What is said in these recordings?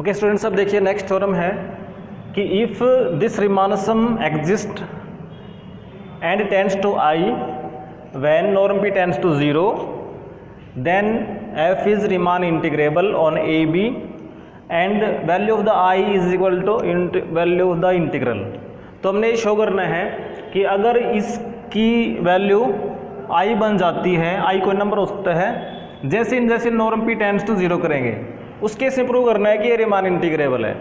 Okay students, अब देखिए next theorem है कि if this Riemann sum exist and tends to I when norm p tends to 0 then f is Riemann integrable on a b and value of the i is equal to value of the integral. तो हमने ये show करना है कि अगर इसकी value i बन जाती है, i कोई नंबर हो सकता है, जैसे नॉर्म p टेंड्स टू 0 करेंगे उस केस में प्रूव करना है कि ये रीमान इंटीग्रेबल है।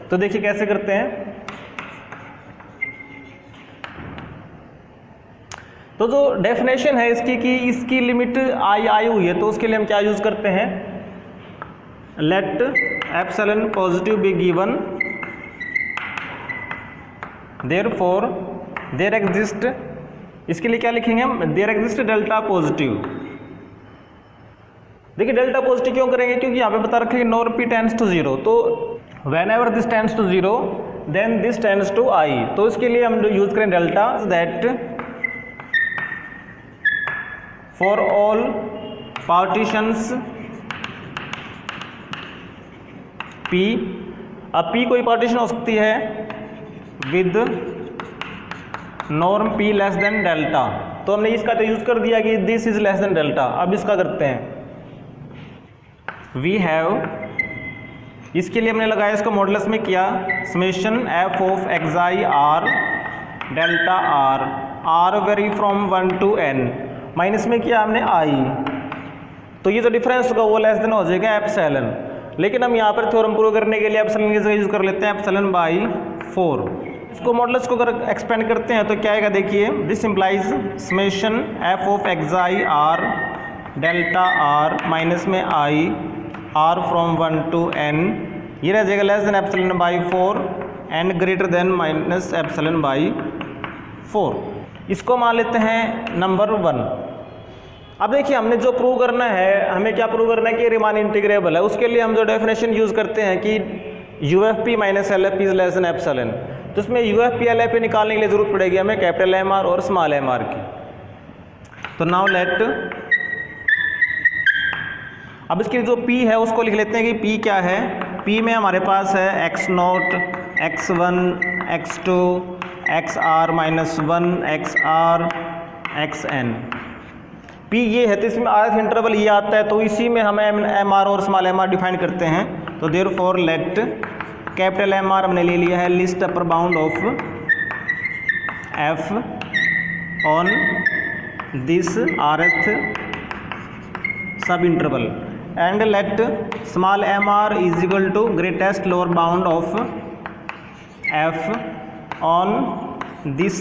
तो देखिए कैसे करते हैं। तो जो डेफिनेशन है इसकी कि इसकी लिमिट आई हुई है, तो उसके लिए हम क्या यूज करते हैं, let epsilon positive be given therefore there exist, इसके लिए क्या लिखेंगे हम, देयर एग्जिस्ट डेल्टा पॉजिटिव। देखिए डेल्टा पॉजिटिव क्यों करेंगे, क्योंकि यहाँ पे बता रखे नॉर्म p टेंड्स टू 0, तो whenever this tends to 0 then this tends to i। तो इसके लिए हम यूज करें delta, that for all partitions p, अब p कोई पार्टीशन हो सकती है with norm p less than delta. तो हमने इसका तो यूज कर दिया कि this is less than delta. अब इसका करते हैं, वी हैव, इसके लिए हमने लगाया इसको मॉडुलस में किया summation f of xi r delta r very from 1 to n, minus में किया हमने i, तो ये जो डिफरेंस होगा वो लेस देन हो जाएगा एप्सिलॉन। लेकिन हम यहाँ पर थ्योरम प्रूव करने के लिए एप्सिलॉन की जगह यूज कर लेते हैं एप्सिलॉन बाई 4। इसको मॉडुलस को अगर एक्सपेंड करते हैं तो क्या आएगा, देखिए this implies summation f of xi r delta r minus में i r from 1 to n, ये रह जाएगा less than epsilon by 4 and greater then minus epsilon by 4। इसको मान लेते हैं नंबर 1। अब देखिए हमने जो प्रूव करना है, हमें क्या प्रूव करना है कि रीमान इंटीग्रेबल है। उसके लिए हम जो डेफिनेशन यूज करते हैं कि UFP minus LFP is less than epsilon, तो इसमें UFP LFP निकालने के लिए जरूरत पड़ेगी हमें कैपिटल MR और स्मॉल mr की। तो नाउ लेट, अब इसकी जो P है उसको लिख लेते हैं कि P क्या है। P में हमारे पास है x0, x1, x2, xr minus 1, xr, xn। P ये है, तो इसमें rth इंटरवल ये आता है, तो इसी में हम mr और स्मॉल mr डिफाइन करते हैं। तो देयरफॉर लेट कैपिटल MR हमने ले लिया है list upper bound of f on this rth सब interval and let small mr is equal to greatest lower bound of f on this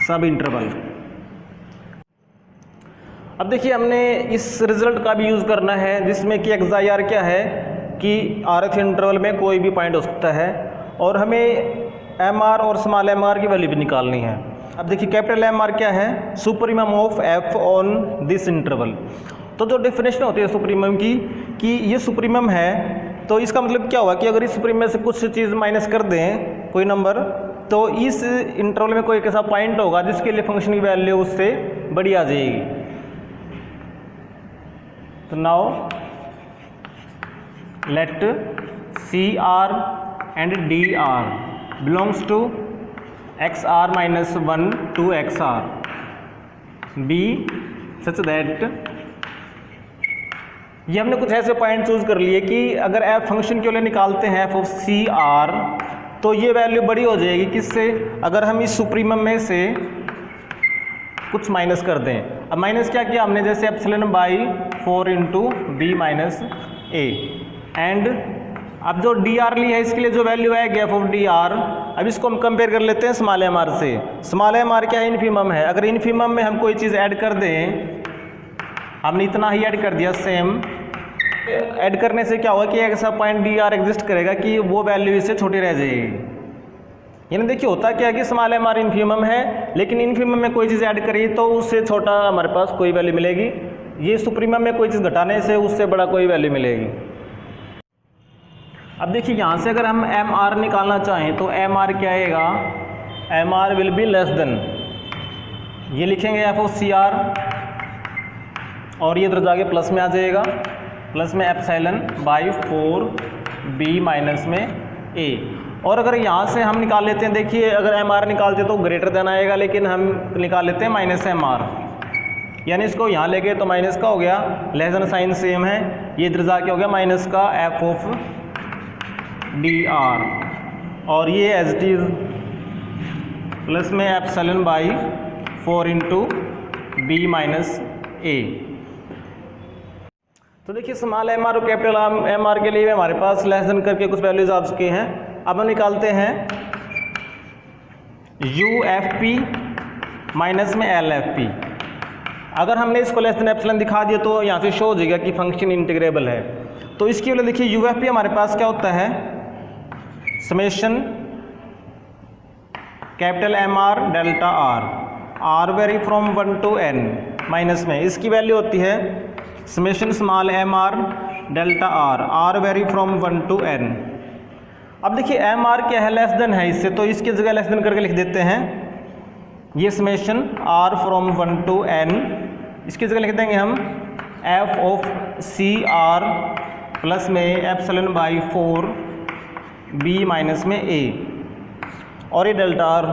सब इंटरवल। अब देखिए हमने इस रिजल्ट का भी यूज करना है जिसमें कि xi r क्या है कि rth इंटरवल में कोई भी पॉइंट हो सकता है और हमें mr और स्मॉल mr की वैल्यू भी निकालनी है। अब देखिए कैपिटल MR क्या है, supremum of f on this interval. तो जो डेफिनेशन होती है सुप्रीमम की कि ये सुप्रीमम है, तो इसका मतलब क्या हुआ कि अगर इस सुप्रीमम से कुछ चीज़ माइनस कर दें कोई नंबर, तो इस इंटरवल में कोई एक ऐसा पॉइंट होगा जिसके लिए फंक्शन की वैल्यू उससे बड़ी आ जाएगी। तो now let CR and DR belongs to XR minus 1 to XR be such that, ये हमने कुछ ऐसे पॉइंट चूज कर लिए कि अगर f फंक्शन के लिए निकालते हैं f ऑफ CR, तो ये वैल्यू बड़ी हो जाएगी किससे, अगर हम इस सुप्रीमम में से कुछ माइनस कर दें। अब माइनस क्या किया हमने, जैसे epsilon by 4 into B minus A, and अब जो DR ली है इसके लिए जो वैल्यू आएगी f ऑफ DR, अब इसको हम कंपेयर कर लेते हैं स्मॉल mr से। स्मॉल mr क्या है, इन्फीमम है। अगर इन्फीमम में हम कोई चीज़ ऐड कर दें, हमने इतना ही ऐड कर दिया, सेम ऐड करने से क्या होगा कि एक ऐसा पॉइंट DR एग्जिस्ट करेगा कि वो वैल्यू इससे छोटी रह जाएगी। यानी देखिए होता क्या है कि स्मॉल mr इन्फीमम है, लेकिन इन्फीमम में कोई चीज़ ऐड करिए तो उससे छोटा हमारे पास कोई वैल्यू मिलेगी। ये सुप्रीमम में कोई चीज़ घटाने से उससे बड़ा कोई वैल्यू मिलेगी। अब देखिए यहाँ से अगर हम MR निकालना चाहें तो MR क्या आएगा, MR will be less than, ये लिखेंगे f ऑफ CR और ये इधर जाके प्लस में आ जाएगा प्लस में एप्सिलॉन बाई 4b माइनस में a। और अगर यहाँ से हम निकाल लेते हैं, देखिए अगर एम आर निकालते तो ग्रेटर देन आएगा, लेकिन हम निकाल लेते हैं माइनस एम आर, यानी इसको यहाँ लेके तो माइनस का हो गया, लेस देन साइन सेम है, ये इधर जाके हो गया माइनस का एफ ऑफ डी आर, और ये एज इट इज प्लस में epsilon by 4 into B minus A. तो देखिए स्मॉल एम आर और कैपिटल एम आर के लिए हमारे पास लेस देन करके कुछ वैल्यूज आ चुके हैं। अब हम निकालते हैं यू एफ पी माइनस में एल एफ पी। अगर हमने इसको लेस देन एप्सिलॉन दिखा दिया तो यहाँ से शो हो जाएगा कि फंक्शन इंटीग्रेबल है। तो इसकी वजह देखिए यू एफ पी हमारे पास क्या होता है, summation capital M R delta R vary from 1 to n minus में, इसकी वैल्यू होती है summation small M R delta R vary from 1 to n। अब देखिए एम आर क्या है, लेस देन है इससे, तो इसकी जगह लेस देन करके लिख देते हैं, ये summation R from 1 to n, इसकी जगह लिख देंगे हम F of C R plus में एप्सिलॉन बाई 4 बी माइनस में ए, और ये डेल्टा आर।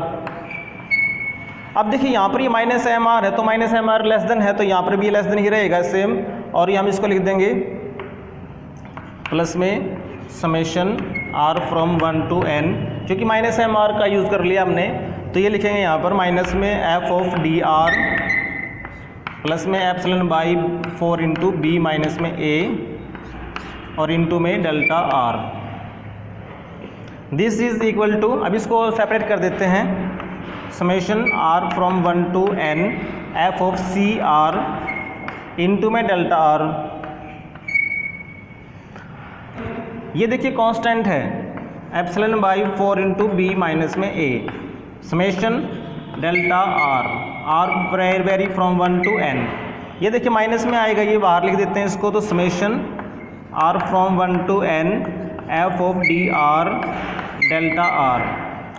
अब देखिए यहाँ पर ये माइनस एम आर है, तो minus M R less than है, तो यहाँ पर भी लेस देन ही रहेगा सेम, और ये हम इसको लिख देंगे प्लस में summation R from 1 to n, क्योंकि माइनस एम आर का यूज़ कर लिया हमने, तो ये लिखेंगे यहाँ पर माइनस में F of D R plus में epsilon by 4 into B minus में ए, और इंटू में delta R. This is equal to, अब इसको सेपरेट कर देते हैं, summation R from 1 to n F of C R into में डेल्टा आर। ये देखिए कांस्टेंट है epsilon by 4 into B minus में A, summation delta R vary from 1 to n। ये देखिए माइनस में आएगा, ये बाहर लिख देते हैं इसको, तो summation R from 1 to n F of D R delta R,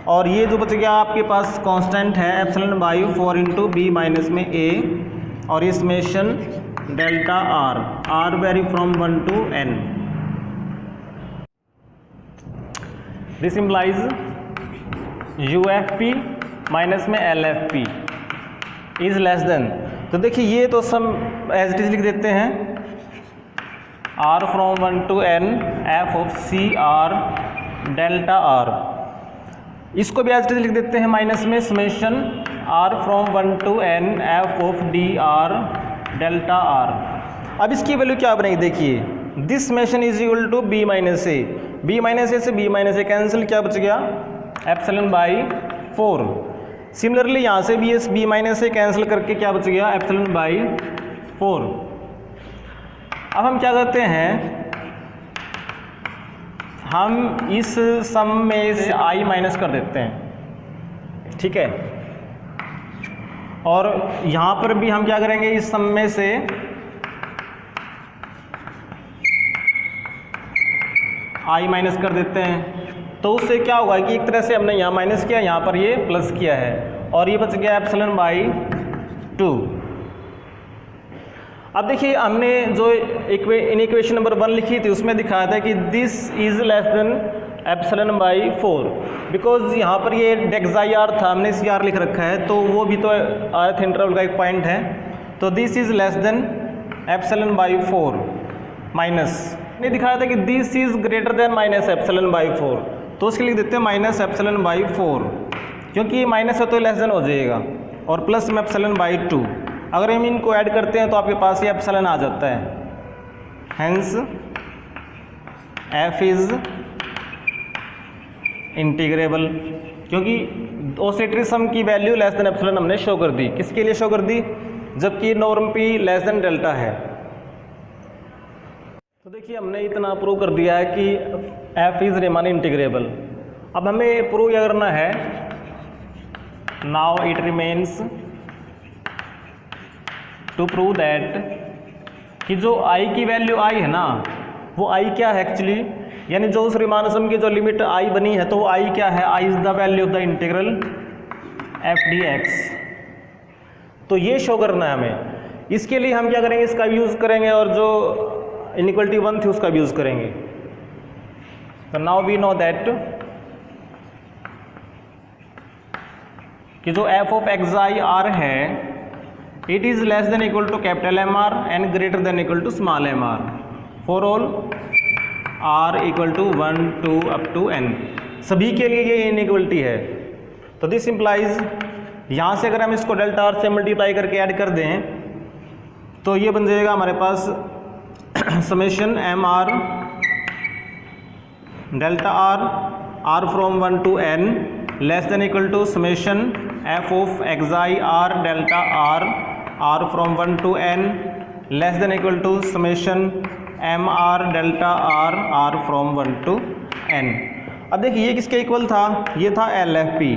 और ये जो बच गया आपके पास कांस्टेंट है epsilon by 4 into B minus में ए, और ये summation delta R vary from 1 to n। This implies U F P minus में L F P is less than, तो देखिए ये तो सम एज इट इज लिख देते हैं, R from 1 to n F of C R delta R, इसको भी एज इट इज लिख देते हैं माइनस में summation R from 1 to n F of D R delta R. अब इसकी वैल्यू क्या बनेगी, देखिए this summation is equal to B minus A, B minus A से बी माइनस ए कैंसिल, क्या बच गया एप्सिलॉन बाई 4। सिमिलरली यहाँ से भी इस बी माइनस ए कैंसिल करके क्या बच गया एप्सिलॉन बाई 4। अब हम क्या करते हैं, हम इस सम में से i माइनस कर देते हैं, ठीक है, और यहाँ पर भी हम क्या करेंगे, इस सम में से i माइनस कर देते हैं, तो उससे क्या होगा कि एक तरह से हमने यहाँ माइनस किया, यहाँ पर ये प्लस किया है, और ये बच गया एप्सिलॉन बाई 2। अब देखिए हमने जो इक्वेशन नंबर 1 लिखी थी उसमें दिखाया था कि this is less than epsilon by 4, because यहाँ पर ये डेक्साई आर था, हमने सी आर लिख रखा है, तो वो भी तो आर्थ इंटरवल का एक पॉइंट है, तो this is less than epsilon by 4 minus, ने दिखाया था कि this is greater than minus epsilon by 4, तो उसके लिख देते हैं माइनस एप्सिलॉन बाई 4, क्योंकि माइनस है तो लेस देन हो जाएगा, और प्लस में एप्सिलॉन बाई 2। अगर हम इनको ऐड करते हैं तो आपके पास ये एप्सिलॉन आ जाता है, हेंस एफ इज इंटीग्रेबल, क्योंकि ऑसिलेटरी सम की वैल्यू लेस देन एप्सिलॉन हमने शो कर दी। किसके लिए शो कर दी, जबकि norm P less than delta है। तो देखिए हमने इतना प्रूव कर दिया है कि एफ इज रीमान इंटीग्रेबल। अब हमें प्रूव क्या करना है, now it remains to prove that कि जो i की वैल्यू i है ना, वो i क्या है एक्चुअली, यानी जो उस रीमान सम की जो लिमिट i बनी है, तो वो i क्या है, i is the value of the integral F D x. तो ये शो करना है हमें। इसके लिए हम क्या करेंगे, इसका यूज़ करेंगे, और जो इनइक्वलिटी 1 थी उसका भी यूज़ करेंगे। तो नाउ वी नो दैट कि जो F of X I R है it is less than equal to capital M R and greater than equal to small M R for all R equal to 1 2 up to N. सभी के लिए ये inequality है। तो this implies यहाँ से अगर हम इसको डेल्टा आर से मल्टीप्लाई करके ऐड कर दें तो ये बन जाएगा हमारे पास summation M R delta R from 1 to N less than equal to summation F of X I R delta R from 1 to N less than equal to summation M R delta R from 1 to N. अब देखिए ये किसके इक्वल था, ये था L F P.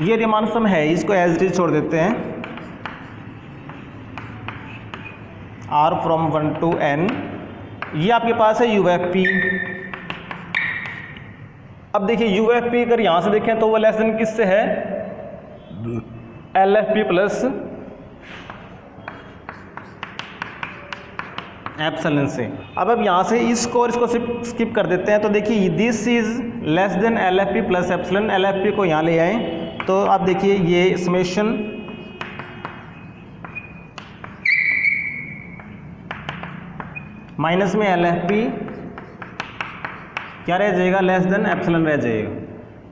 ये Riemann सम है, इसको एज इट इज छोड़ देते हैं। आर फ्रॉम 1 टू एन, ये आपके पास है यू एफ पी। अब देखिए यू एफ पी अगर यहाँ से देखें तो वो लेस देन किससे है, L F P plus epsilon से। अब यहाँ से इसको और इसको स्किप कर देते हैं। तो देखिए this is less then L F P plus epsilon, L F P को यहाँ ले आए तो आप देखिए ये समेशन माइनस में एल एफ पी क्या रह जाएगा, लेस देन एप्सिलॉन रह जाएगा।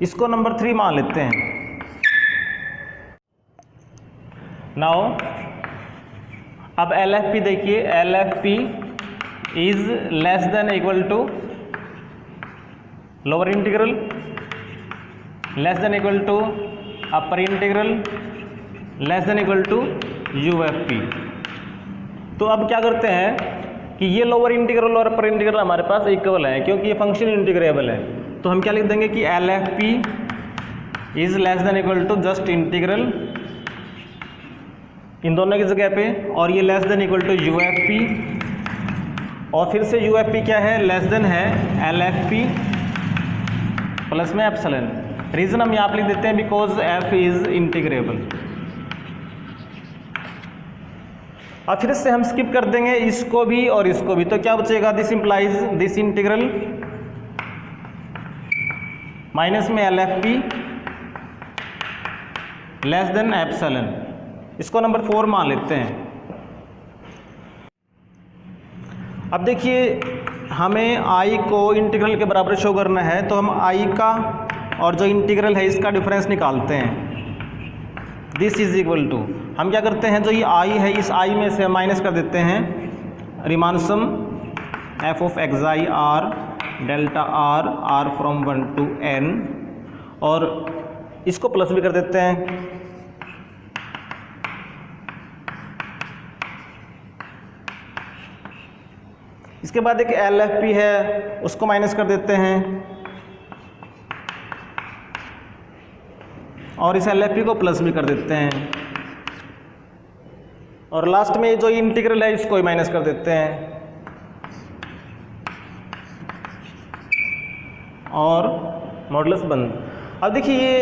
इसको नंबर 3 मान लेते हैं। नाउ अब एल एफ पी देखिए, L F P is less than equal to lower integral less than equal to upper integral less than equal to U F P. तो अब क्या करते हैं कि ये लोअर इंटीग्रल और अपर इंटीग्रल हमारे पास इक्वल है क्योंकि ये फंक्शन इंटीग्रेबल है। तो हम क्या लिख देंगे कि L F P is less than equal to just integral इन दोनों की जगह पे, और ये less than equal to U F P, और फिर से यू एफ पी क्या है, लेस देन है एल एफ पी प्लस में एप्सिलॉन। रीज़न हम यहाँ पर लिख देते हैं बिकॉज एफ इज इंटीग्रेबल। और फिर से हम स्किप कर देंगे इसको भी और इसको भी, तो क्या बचेगा, this implies this integral minus में L F P less than epsilon. इसको नंबर 4 मान लेते हैं। अब देखिए हमें आई को इंटीग्रल के बराबर शो करना है तो हम आई का और जो इंटीग्रल है इसका डिफरेंस निकालते हैं। दिस इज इक्वल टू, हम क्या करते हैं, जो ये आई है इस आई में से माइनस कर देते हैं Riemann sum F of X I R delta R from 1 to N, और इसको प्लस भी कर देते हैं। इसके बाद एक एल एफ पी है उसको माइनस कर देते हैं, और इस एल एफ पी को प्लस भी कर देते हैं, और लास्ट में जो इंटीग्रल है इसको ही माइनस कर देते हैं, और मॉडुलस बंद। अब देखिए ये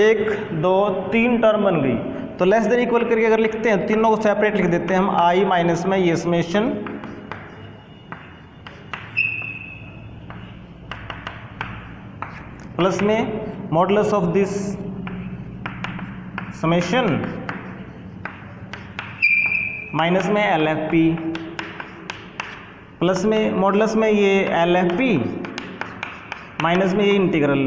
1 2 3 टर्म बन गई, तो लेस देन इक्वल करके अगर लिखते हैं तीनों को सेपरेट लिख देते हैं हम, आई माइनस में ये समेशन प्लस में modulus of this summation minus में एल एफ पी प्लस में मॉडुलस में ये एल एफ पी माइनस में ये इंटीग्रल।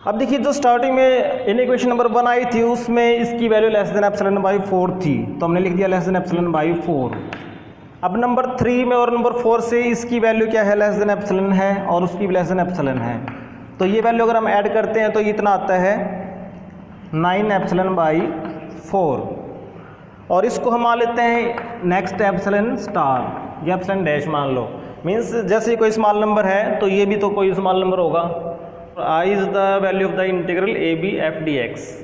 अब देखिए जो स्टार्टिंग में इन इक्वेशन नंबर 1 आई थी उसमें इसकी value less than epsilon by 4 थी, तो हमने लिख दिया लेस देन एप्सिलॉन बाई 4। अब नंबर 3 में और नंबर 4 से इसकी वैल्यू क्या है, लेस देन एप्सिलॉन है, और उसकी भी लेस देन एप्सिलॉन है। तो ये वैल्यू अगर हम ऐड करते हैं तो ये इतना आता है 9 एप्सिलॉन बाई 4, और इसको हम मान लेते हैं नेक्स्ट एप्सिलॉन स्टार या एप्सिलॉन डैश मान लो। मीन्स जैसे कोई स्मॉल नंबर है तो ये भी तो कोई स्मॉल नंबर होगा। I is the value of the integral A B F D x.